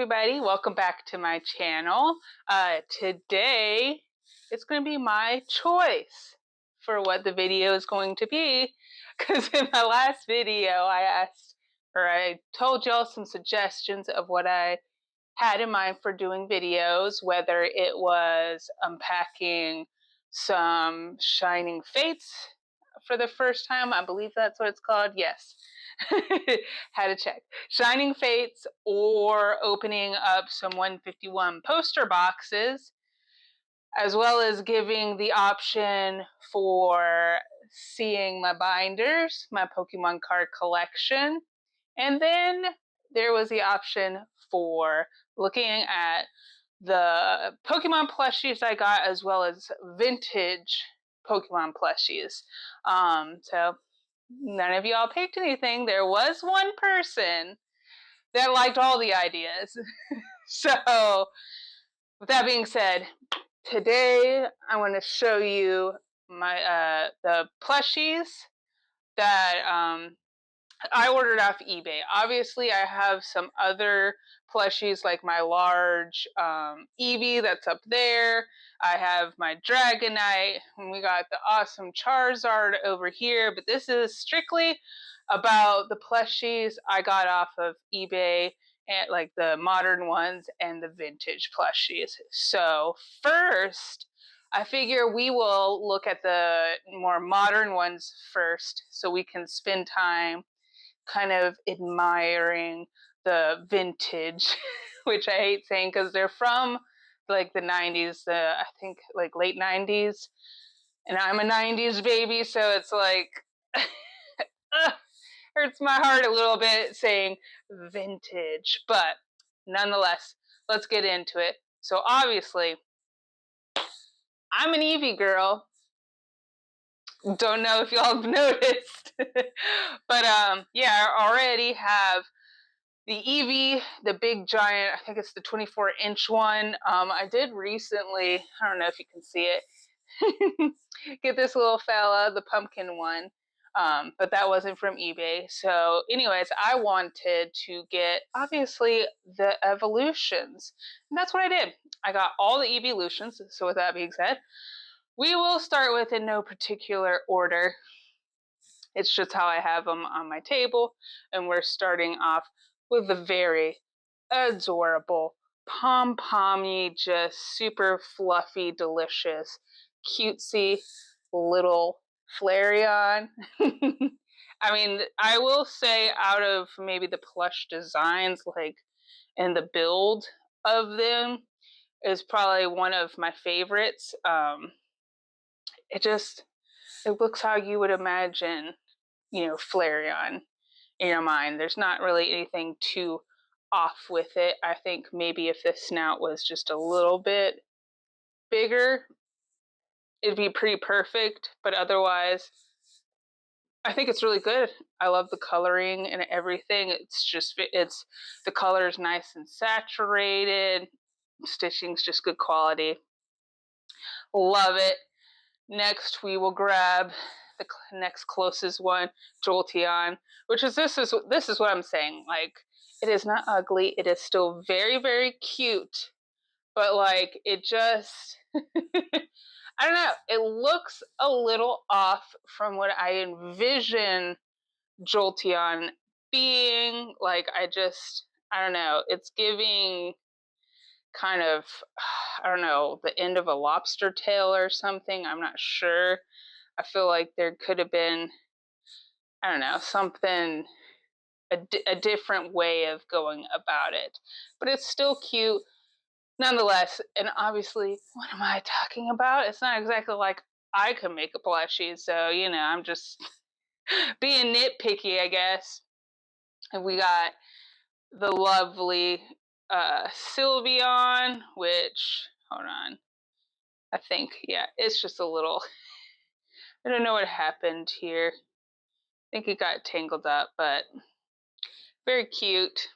everybody, welcome back to my channel. Today it's going to be my choice for what the video is going to be, because in my last video I told y'all some suggestions of what I had in mind for doing videos, whether it was unpacking some Shining Fates for the first time. I believe that's what it's called. Yes. Had to check. Shining Fates, or opening up some 151 poster boxes, as well as giving the option for seeing my binders, my Pokemon card collection. And then there was the option for looking at the Pokemon plushies I got, as well as vintage Pokemon plushies. So none of y'all picked anything. There was one person that liked all the ideas. So with that being said, today I want to show you my the plushies that I ordered off eBay. Obviously, I have some other plushies like my large Eevee that's up there. I have my Dragonite, and we got the awesome Charizard over here. But this is strictly about the plushies I got off of eBay, and like the modern ones and the vintage plushies. So first, I figure we will look at the more modern ones first, so we can spend time kind of admiring the vintage, which I hate saying because they're from like the 90s, I think like late 90s, and I'm a 90s baby, so it's like hurts my heart a little bit saying vintage, but nonetheless, let's get into it. So obviously, I'm an Eevee girl. Don't know if y'all have noticed, but yeah, I already have the Eevee, the big giant. I think it's the 24-inch one. I did recently, I don't know if you can see it, get this little fella, the pumpkin one, but that wasn't from eBay. So anyways, I wanted to get, obviously, the evolutions, and that's what I did. I got all the evolutions. So with that being said, we will start with in no particular order. It's just how I have them on my table, and we're starting off with the very adorable, pom-pommy, just super fluffy, delicious, cutesy little Flareon. I mean, I will say out of maybe the plush designs, like, and the build of them is probably one of my favorites. It looks how you would imagine, Flareon in your mind. There's not really anything too off with it. I think maybe if the snout was just a little bit bigger, it'd be pretty perfect. But otherwise, I think it's really good. I love the coloring and everything. It's the color is nice and saturated. Stitching's just good quality. Love it. Next, we will grab the next closest one, Jolteon, which is this is what I'm saying. Like, it is not ugly. It is still very, very cute, but like it just, I don't know. It looks a little off from what I envision Jolteon being. Like, I don't know. It's giving kind of, I don't know, the end of a lobster tail or something. I'm not sure. I feel like there could have been, I don't know, something, a different way of going about it. But it's still cute nonetheless. And obviously, what am I talking about? It's not exactly like I could make a plushie. So, I'm just being nitpicky, I guess. And we got the lovely Sylveon, which, hold on, I think, yeah, it's just a little, I don't know what happened here. I think it got tangled up, but very cute.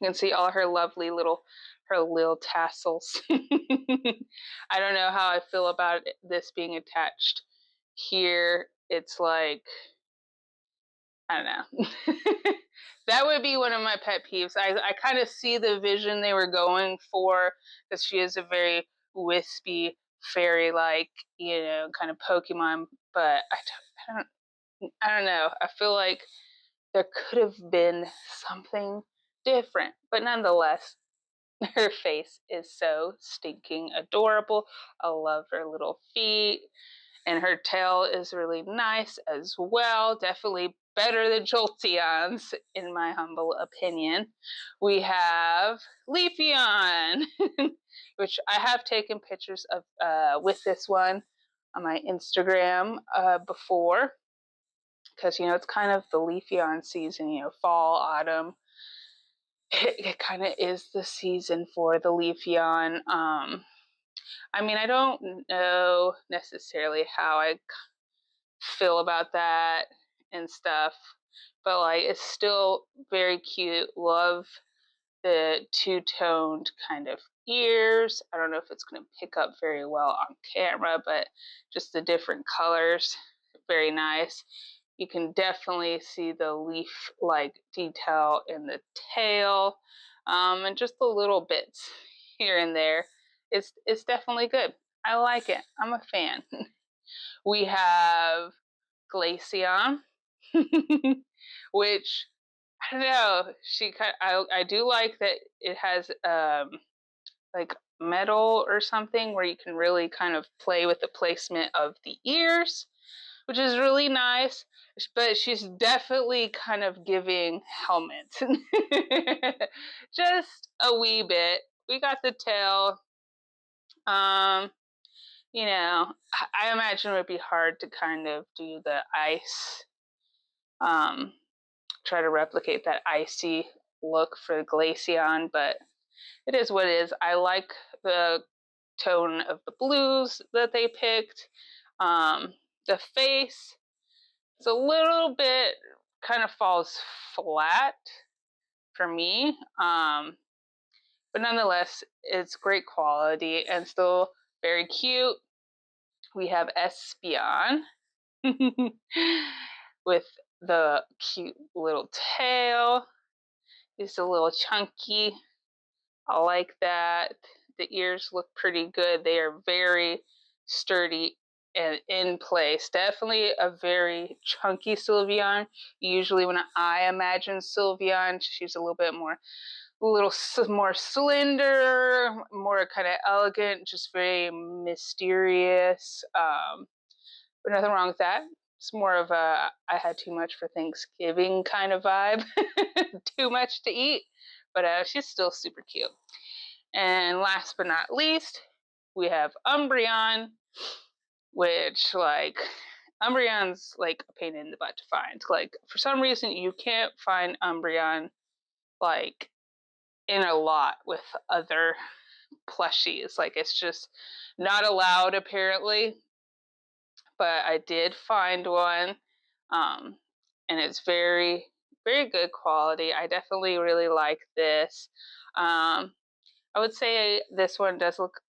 You can see all her lovely little tassels. I don't know how I feel about this being attached here. It's like, I don't know. That would be one of my pet peeves. I kind of see the vision they were going for, because she is a very wispy, fairy like, kind of Pokemon. But I don't know. I feel like there could have been something different. But nonetheless, her face is so stinking adorable. I love her little feet. And her tail is really nice as well. Definitely better than Jolteon's, in my humble opinion. We have Leafeon, which I have taken pictures of with this one on my Instagram before, because it's kind of the Leafeon season. Fall, autumn. It kind of is the season for the Leafeon. I mean, I don't know necessarily how I feel about that and stuff, but like it's still very cute. Love the two-toned kind of ears. I don't know if it's going to pick up very well on camera, but just the different colors, very nice. You can definitely see the leaf like detail in the tail, and just the little bits here and there. It's definitely good. I like it. I'm a fan. We have Glaceon, which I don't know. I do like that it has like metal or something where you can really kind of play with the placement of the ears, which is really nice. But she's definitely kind of giving helmet, just a wee bit. We got the tail. Um, I imagine it would be hard to kind of do the ice, um, try to replicate that icy look for Glaceon, but it is what it is. I like the tone of the blues that they picked. The face is a little bit kind of falls flat for me, but nonetheless, it's great quality and still very cute. We have Espeon with the cute little tail. It's a little chunky. I like that. The ears look pretty good. They are very sturdy and in place. Definitely a very chunky Sylveon. Usually when I imagine Sylveon, she's a little more slender, more kind of elegant, just very mysterious. But nothing wrong with that. It's more of a I had too much for Thanksgiving kind of vibe. Too much to eat. But she's still super cute. And last but not least, we have Umbreon, which Umbreon's like a pain in the butt to find. Like for some reason you can't find Umbreon like in a lot with other plushies. Like it's just not allowed apparently. But I did find one, and it's very, very good quality. I definitely really like this. I would say this one does look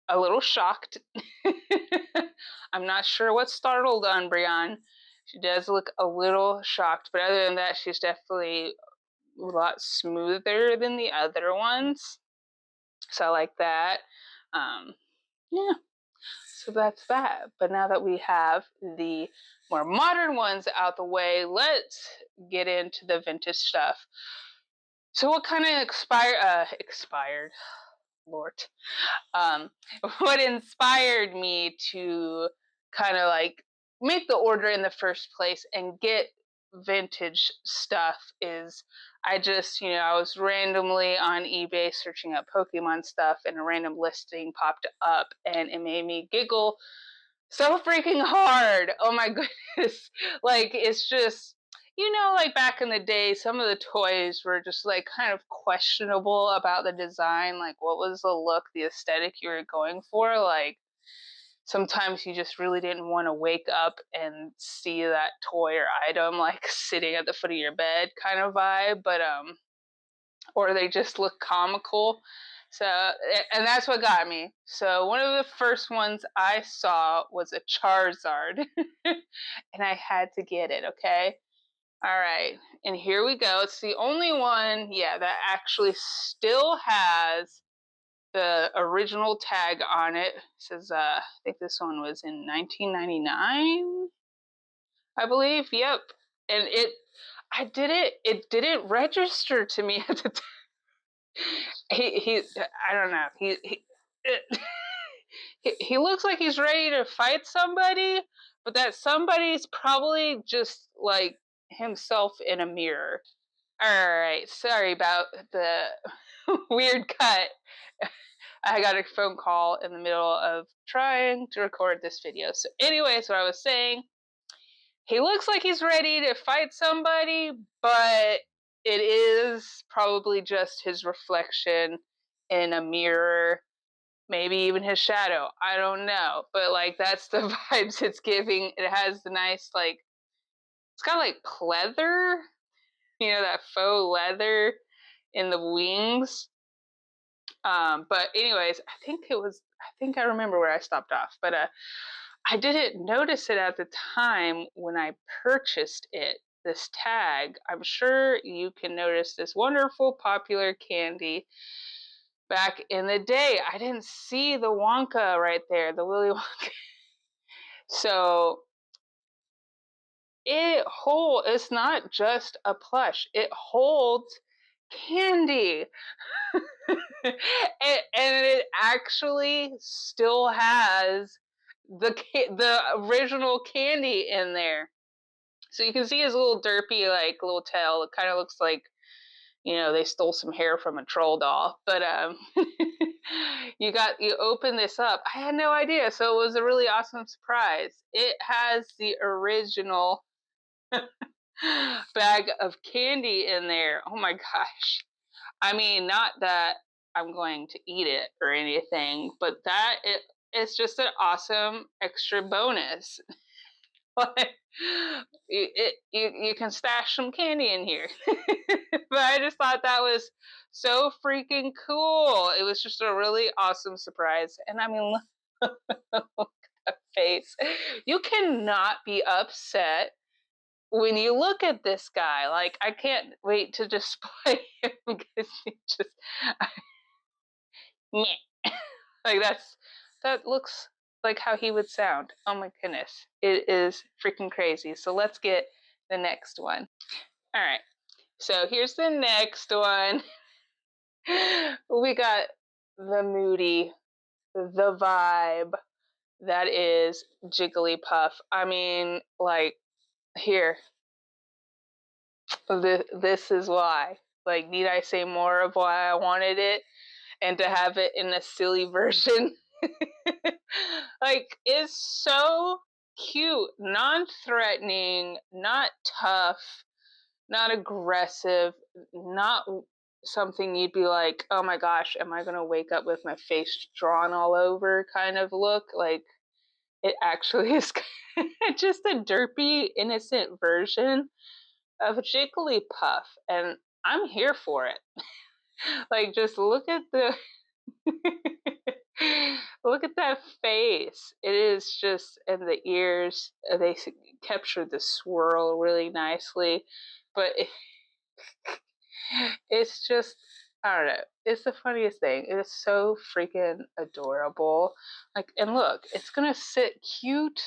a little shocked. I'm not sure what startled Umbreon. She does look a little shocked, but other than that, she's definitely a lot smoother than the other ones. So I like that. Yeah. So that's that. But now that we have the more modern ones out the way, let's get into the vintage stuff. So what kind of expired, Lord, um, what inspired me to kind of like make the order in the first place and get vintage stuff is I was randomly on eBay searching up Pokemon stuff and a random listing popped up and it made me giggle so freaking hard. Oh my goodness. Like it's just like back in the day, some of the toys were just like kind of questionable about the design. Like, what was the look, the aesthetic you were going for? Like, sometimes you just really didn't want to wake up and see that toy or item like sitting at the foot of your bed kind of vibe. But, or they just look comical. So, and that's what got me. So, one of the first ones I saw was a Charizard, and I had to get it, okay? All right, and here we go. It's the only one, yeah, that actually still has the original tag on it. It says, I think this one was in 1999, I believe. Yep, and it didn't register to me at the time. I don't know. He looks like he's ready to fight somebody, but that somebody's probably just like himself in a mirror. All right, sorry about the weird cut. I got a phone call in the middle of trying to record this video. So, anyways, what I was saying, he looks like he's ready to fight somebody, but it is probably just his reflection in a mirror, maybe even his shadow. I don't know, but like that's the vibes it's giving. It has the nice like it's got like pleather, that faux leather in the wings. But anyways, I think I remember where I stopped off, but I didn't notice it at the time when I purchased it. This tag, I'm sure you can notice this wonderful popular candy back in the day. I didn't see the Wonka right there, the Willy Wonka. So it's not just a plush, it holds candy. and it actually still has the original candy in there. So you can see his little derpy like little tail. It kind of looks like they stole some hair from a troll doll. But you open this up. I had no idea, so it was a really awesome surprise. It has the original bag of candy in there. Oh my gosh. I mean, not that I'm going to eat it or anything, but it's just an awesome extra bonus. Like, you can stash some candy in here. But I just thought that was so freaking cool. It was just a really awesome surprise. And I mean, look at that face. You cannot be upset when you look at this guy. Like, I can't wait to display him because he just like that looks like how he would sound. Oh my goodness. It is freaking crazy. So let's get the next one. All right. So here's the next one. We got the moody, the vibe that is Jigglypuff. I mean, like, here, this is why. Like, need I say more of why I wanted it and to have it in a silly version? Like, it's so cute, non-threatening, not tough, not aggressive, not something you'd be like, oh my gosh, am I gonna wake up with my face drawn all over kind of look. Like, it actually is just a derpy, innocent version of Jigglypuff, and I'm here for it. Like, just look at the look at that face. It is just, and the ears, they captured the swirl really nicely, but it's just, I don't know. It's the funniest thing. It is so freaking adorable. Like, and look, it's gonna sit cute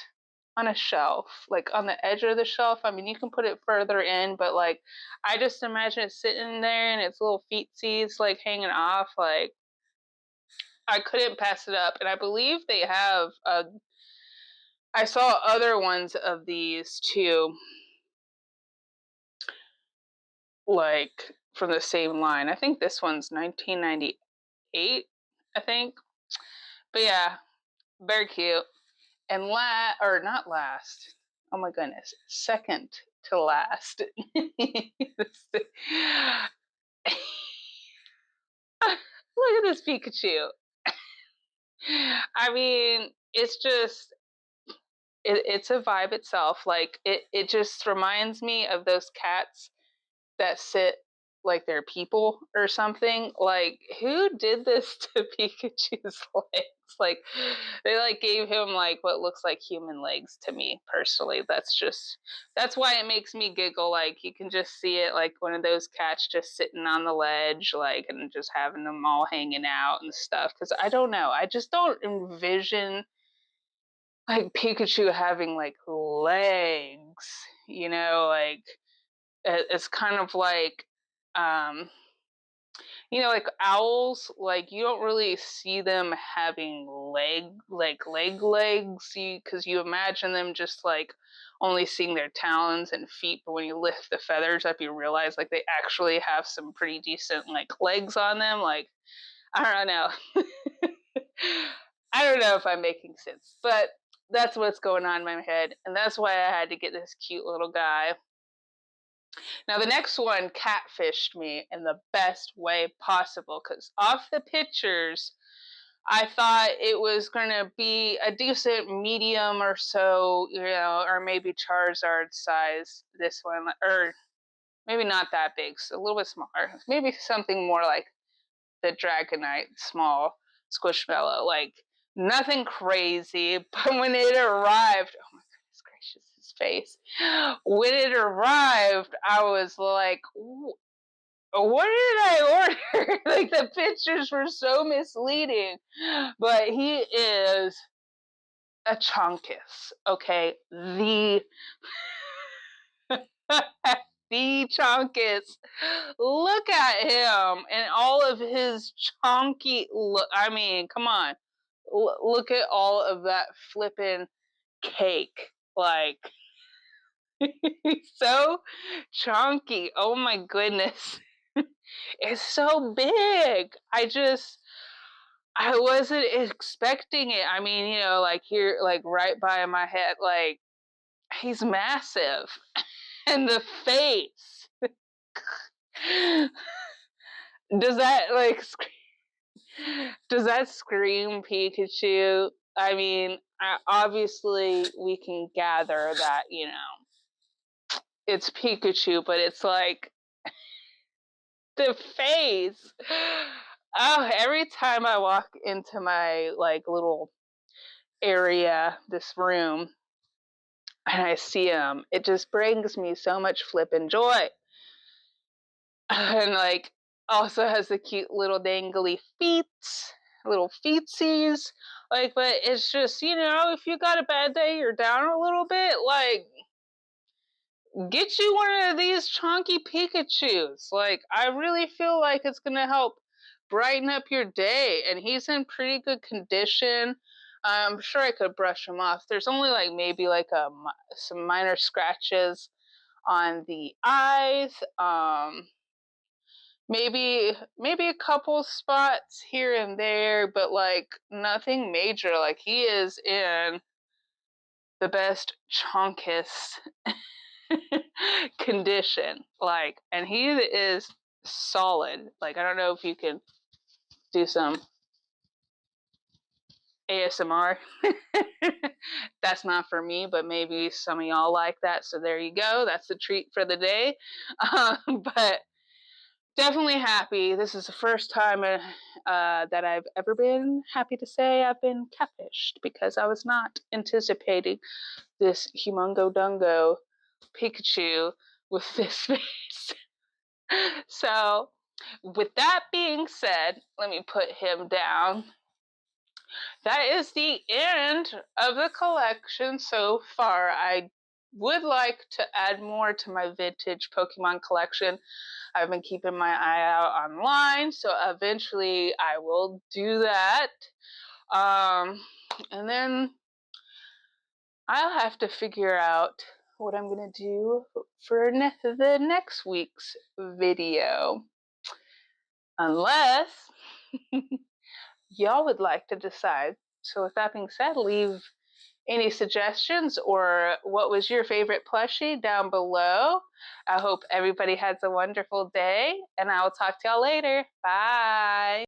on a shelf, like on the edge of the shelf. I mean, you can put it further in, but like, I just imagine it sitting there and its little feetsies like hanging off. Like, I couldn't pass it up. And I believe they have. I saw other ones of these too, like from the same line. I think this one's 1998. I think. But yeah, very cute. And or not last. Oh my goodness, second to last. Look at this Pikachu. I mean, it's just it's a vibe itself. Like, it just reminds me of those cats that sit like they're people or something. Like, who did this to Pikachu's legs? Like, they like gave him like what looks like human legs to me personally. That's why it makes me giggle. Like, you can just see it like one of those cats just sitting on the ledge, like, and just having them all hanging out and stuff. Because I don't know, I just don't envision like Pikachu having like legs, like it's kind of like um like owls, like you don't really see them having legs, because you imagine them just like only seeing their talons and feet, but when you lift the feathers up you realize like they actually have some pretty decent like legs on them. Like, I don't know. I don't know if I'm making sense, but that's what's going on in my head, and that's why I had to get this cute little guy. Now, the next one catfished me in the best way possible, because off the pictures, I thought it was going to be a decent medium or so, or maybe Charizard size, this one, or maybe not that big, so a little bit smaller. Maybe something more like the Dragonite, small Squishmallow, like nothing crazy. But when it arrived, oh my goodness gracious, his face. When it arrived, I was like, what did I order? Like, the pictures were so misleading. But he is a Chonkus, okay? The Chonkus. Look at him and all of his chonky look. I mean, come on. Look at all of that flippin' cake. Like, he's so chunky. Oh my goodness. It's so big. I wasn't expecting it. I mean, like here, like right by my head, like he's massive. And the face. Does that like does that scream Pikachu? I mean, obviously we can gather that, it's Pikachu, but it's like the face. Oh, every time I walk into my like little area, this room, and I see him, it just brings me so much flippin' joy. And like also has the cute little dangly feet, little feetsies. Like, but it's just, if you got a bad day, you're down a little bit, like, get you one of these chunky Pikachus. Like, I really feel like it's gonna help brighten up your day, and he's in pretty good condition. I'm sure I could brush him off. There's only like maybe like some minor scratches on the eyes. Maybe a couple spots here and there, but like nothing major. Like, he is in the best chunkest condition. Like, and he is solid. Like, I don't know if you can do some ASMR. That's not for me, but maybe some of y'all like that. So there you go. That's the treat for the day. But definitely happy. This is the first time that I've ever been happy to say I've been catfished, because I was not anticipating this humongo dungo Pikachu with this face. So, with that being said, let me put him down. That is the end of the collection so far. I would like to add more to my vintage Pokemon collection. I've been keeping my eye out online, so eventually I will do that. And then I'll have to figure out what I'm going to do for the next week's video. Unless y'all would like to decide. So with that being said, leave any suggestions or what was your favorite plushie down below. I hope everybody has a wonderful day, and I will talk to y'all later. Bye.